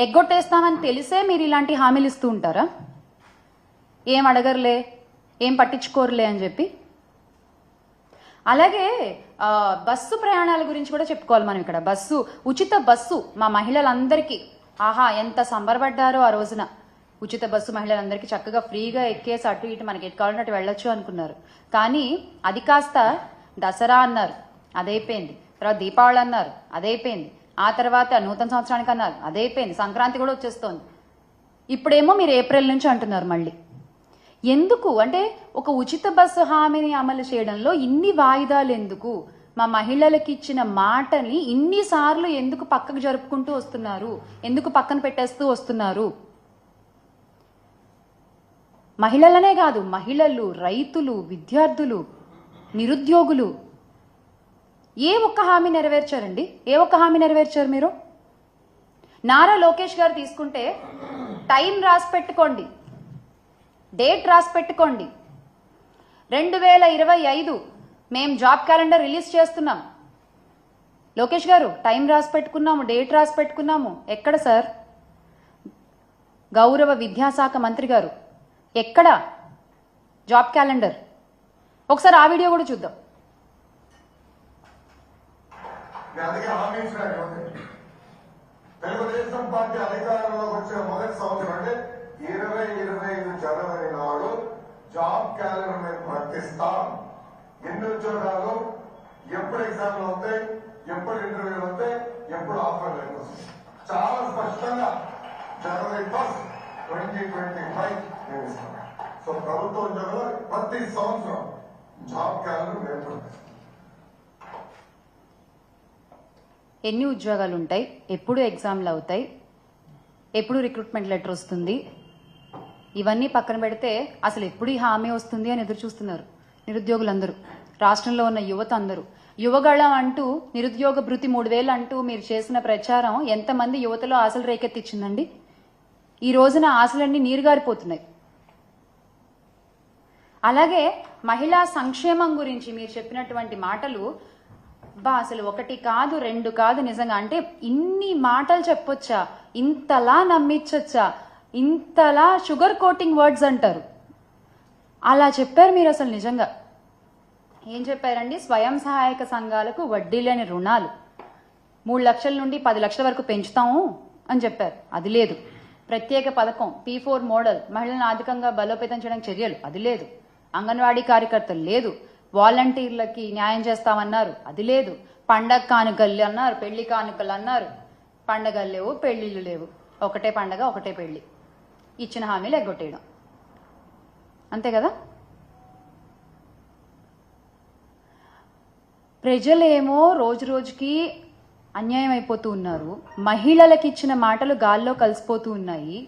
ఎగ్గొట్టేస్తామని తెలిసే మీరు ఇలాంటి హామీలు ఇస్తూ ఉంటారా? ఏం అడగరులే, ఏం పట్టించుకోరులే అని చెప్పి. అలాగే బస్సు ప్రయాణాల గురించి కూడా చెప్పుకోవాలి మనం ఇక్కడ. ఉచిత బస్సు మా మహిళలందరికీ, ఆహా ఎంత సంబరపడ్డారో ఆ రోజున. ఉచిత బస్సు మహిళలందరికీ చక్కగా ఫ్రీగా ఎక్కేసి అటు ఇటు మనకి ఎటు కావాలంటే వెళ్ళొచ్చు అనుకున్నారు. కానీ అది కాస్త దసరా అన్నారు, అదైపోయింది. తర్వాత దీపావళి అన్నారు, అదైపోయింది. ఆ తర్వాత నూతన సంవత్సరానికి అన్నారు, అదైపోయింది. సంక్రాంతి కూడా వచ్చేస్తోంది. ఇప్పుడేమో మీరు ఏప్రిల్ నుంచి అంటున్నారు మళ్ళీ. ఎందుకు అంటే ఒక ఉచిత బస్సు హామీని అమలు చేయడంలో ఇన్ని వాయిదాలు ఎందుకు? మా మహిళలకు ఇచ్చిన మాటని ఇన్నిసార్లు ఎందుకు పక్కకు జరుపుకుంటూ వస్తున్నారు? ఎందుకు పక్కన పెట్టేస్తూ వస్తున్నారు? మహిళలనే కాదు, మహిళలు, రైతులు, విద్యార్థులు, నిరుద్యోగులు ఏ ఒక్క హామీ నెరవేర్చారండి? ఏ ఒక్క హామీ నెరవేర్చారు మీరు? నారా లోకేష్ గారు తీసుకుంటే టైం రాసి పెట్టుకోండి, డేట్ రాసి పెట్టుకోండి. 2025 మేము జాబ్ క్యాలెండర్ రిలీజ్ చేస్తున్నాం. లోకేష్ గారు టైం రాసి పెట్టుకున్నాము, డేట్ రాసి పెట్టుకున్నాము. ఎక్కడ సార్? గౌరవ విద్యాశాఖ మంత్రి గారు ఎక్కడ జాబ్ క్యాలెండర్? ఒకసారి ఆ వీడియో కూడా చూద్దాం. తెలుగుదేశం పార్టీ అధికారంలోకి వచ్చిన మొదటి సంవత్సరం అంటే 2025 జనవరి నాడు జాబ్ క్యాలెండర్ మేము ప్రకటిస్తాం. ఎన్ని ఉద్యోగాలు, ఎప్పుడు ఎగ్జామ్లు అవుతాయి, ఎప్పుడు ఇంటర్వ్యూలు అవుతాయి, ఎప్పుడు ఆఫర్ లెటర్ వస్తాయి, చాలా స్పష్టంగా జనవరి 1, 2025 మేము ఇస్తాం. సో ప్రభుత్వ ఉద్యోగాలు ప్రతి సంవత్సరం జాబ్ క్యాలెండర్ మేము ప్రకటిస్తాం. ఎన్ని ఉద్యోగాలు ఉంటాయి, ఎప్పుడు ఎగ్జామ్లు అవుతాయి, ఎప్పుడు రిక్రూట్మెంట్ లెటర్ వస్తుంది, ఇవన్నీ పక్కన పెడితే అసలు ఎప్పుడు ఈ హామీ వస్తుంది అని ఎదురు చూస్తున్నారు నిరుద్యోగులందరూ, రాష్ట్రంలో ఉన్న యువత అందరూ. యువగళం అంటూ నిరుద్యోగ భృతి 3000 అంటూ మీరు చేసిన ప్రచారం ఎంతమంది యువతలో ఆశలు రేకెత్తిచ్చిందండి? ఈ రోజున ఆశలన్నీ నీరుగారిపోతున్నాయి. అలాగే మహిళా సంక్షేమం గురించి మీరు చెప్పినటువంటి మాటలు అసలు 1 కాదు 2 కాదు నిజంగా. అంటే ఇన్ని మాటలు చెప్పొచ్చా? ఇంతలా నమ్మించొచ్చా? ఇంతలా షుగర్ కోటింగ్ వర్డ్స్ అంటారు, అలా చెప్పారు మీరు. అసలు నిజంగా ఏం చెప్పారండి? స్వయం సహాయక సంఘాలకు వడ్డీ లేని రుణాలు 3 లక్షల నుండి 10 లక్షల వరకు పెంచుతాము అని చెప్పారు, అది లేదు. ప్రత్యేక పథకం P4 మోడల్ మహిళలను ఆర్థికంగా బలోపేతం చేయడానికి చర్యలు, అది లేదు. అంగన్వాడీ కార్యకర్తలు లేదు. వాలంటీర్లకి న్యాయం చేస్తామన్నారు, అది లేదు. పండగ కానుకలు అన్నారు, పెళ్లి కానుకలు అన్నారు. పండగలు లేవు, పెళ్లిళ్ళు లేవు, ఒకటే పండగ ఒకటే పెళ్లి. ఇచ్చిన హామీలు ఎగ్గొట్టేయడం, అంతే కదా? ప్రజలేమో రోజు రోజుకి అన్యాయం అయిపోతూ ఉన్నారు. మహిళలకు ఇచ్చిన మాటలు గాల్లో కలిసిపోతూ ఉన్నాయి.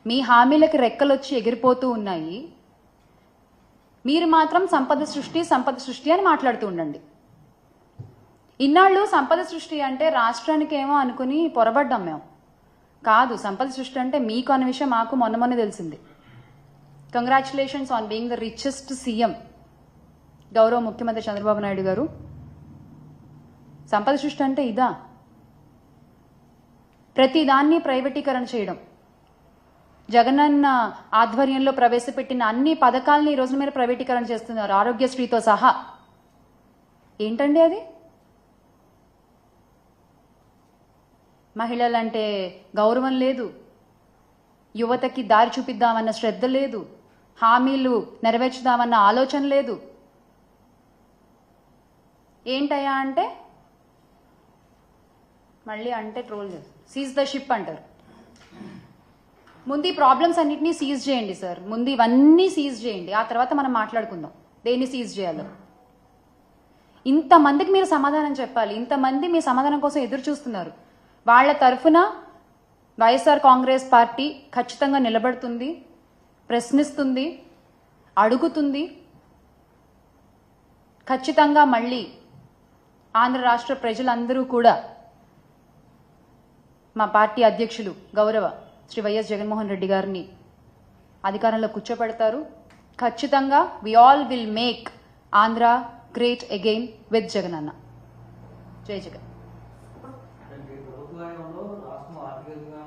మీ హామీలకి రెక్కలొచ్చి ఎగిరిపోతూ ఉన్నాయి. మీరు మాత్రం సంపద సృష్టి అని మాట్లాడుతూ ఉండండి. ఇన్నాళ్ళు సంపద సృష్టి అంటే రాష్ట్రానికేమో అనుకుని పొరబడ్డాం మేము. కాదు, సంపద సృష్టి అంటే మీకు అన్న విషయం మాకు మొన్న తెలిసింది. Congratulations on being the richest CM గౌరవ ముఖ్యమంత్రి చంద్రబాబు నాయుడు గారు. సంపద సృష్టి అంటే ఇదా? ప్రతిదాన్ని ప్రైవేటీకరణ చేయడం, జగనన్న ఆధ్వర్యంలో ప్రవేశపెట్టిన అన్ని పథకాలని ఈ రోజు మీరు ప్రైవేటీకరణ చేస్తున్నారు, ఆరోగ్యశ్రీతో సహా. ఏంటండి అది? మహిళలంటే గౌరవం లేదు, యువతకి దారి చూపిద్దామన్న శ్రద్ధ లేదు, హామీలు నెరవేర్చుదామన్న ఆలోచన లేదు. ఏంటయ్యా అంటే మళ్ళీ అంటే ట్రోల్ చేస్తారు, సీజ్ ద షిప్ అంటారు. ముందు ఈ ప్రాబ్లమ్స్ అన్నింటినీ సీజ్ చేయండి సార్, ముందు ఇవన్నీ సీజ్ చేయండి, ఆ తర్వాత మనం మాట్లాడుకుందాం దేన్ని సీజ్ చేయాలో. ఇంతమందికి మీరు సమాధానం చెప్పాలి, ఇంతమంది మీ సమాధానం కోసం ఎదురు చూస్తున్నారు. వాళ్ళ తరఫున వైఎస్ఆర్ కాంగ్రెస్ పార్టీ ఖచ్చితంగా నిలబడుతుంది, ప్రశ్నిస్తుంది, అడుగుతుంది. ఖచ్చితంగా మళ్ళీ ఆంధ్ర రాష్ట్ర ప్రజలందరూ కూడా మా పార్టీ అధ్యక్షులు గౌరవ శ్రీ వైఎస్ జగన్మోహన్ రెడ్డి గారిని అధికారంలో కూర్చోబెడతారు. ఖచ్చితంగా we all will make Andhra great again with Jagan anna. జై జగన్. ప్రభుత్వ రాష్ట్రం ఆర్థికంగా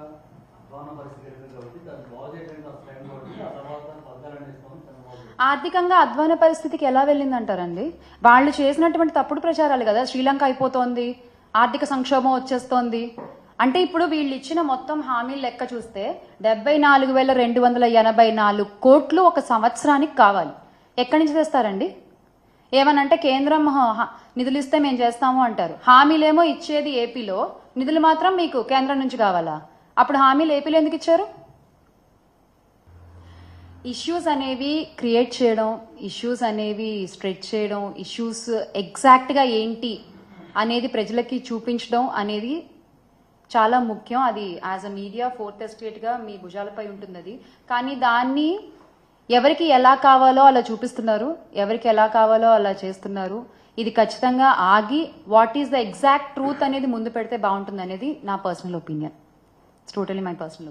ఆర్థికంగా అధ్వాన పరిస్థితికి ఎలా వెళ్ళిందంటారండి? వాళ్ళు చేసినటువంటి తప్పుడు ప్రచారాలు కదా శ్రీలంక అయిపోతోంది, ఆర్థిక సంక్షోభం వచ్చేస్తోంది అంటే. ఇప్పుడు వీళ్ళు ఇచ్చిన మొత్తం హామీల లెక్క చూస్తే 74,284 కోట్లు ఒక సంవత్సరానికి కావాలి. ఎక్కడి నుంచి తెస్తారండి? ఏమనంటే కేంద్రం నిధులు ఇస్తే మేము చేస్తాము అంటారు. హామీలేమో ఇచ్చేది ఏపీలో, నిధులు మాత్రం మీకు కేంద్రం నుంచి కావాలా? అప్పుడు హామీలు ఏపీలో ఎందుకు ఇచ్చారు? ఇష్యూస్ అనేవి క్రియేట్ చేయడం, ఇష్యూస్ అనేవి స్ప్రెడ్ చేయడం, ఇష్యూస్ ఎగ్జాక్ట్గా ఏంటి అనేది ప్రజలకి చూపించడం అనేది చాలా ముఖ్యం. అది యాజ్ అ మీడియా ఫోర్త్ ఎస్టేట్గా మీ భుజాలపై ఉంటుంది అది. కానీ దాన్ని ఎవరికి ఎలా కావాలో అలా చూపిస్తున్నారు, ఎవరికి ఎలా కావాలో అలా చేస్తున్నారు. ఇది ఖచ్చితంగా ఆగి what is the exact truth అనేది ముందు పెడితే బాగుంటుంది అనేది నా personal opinion. It's totally my personal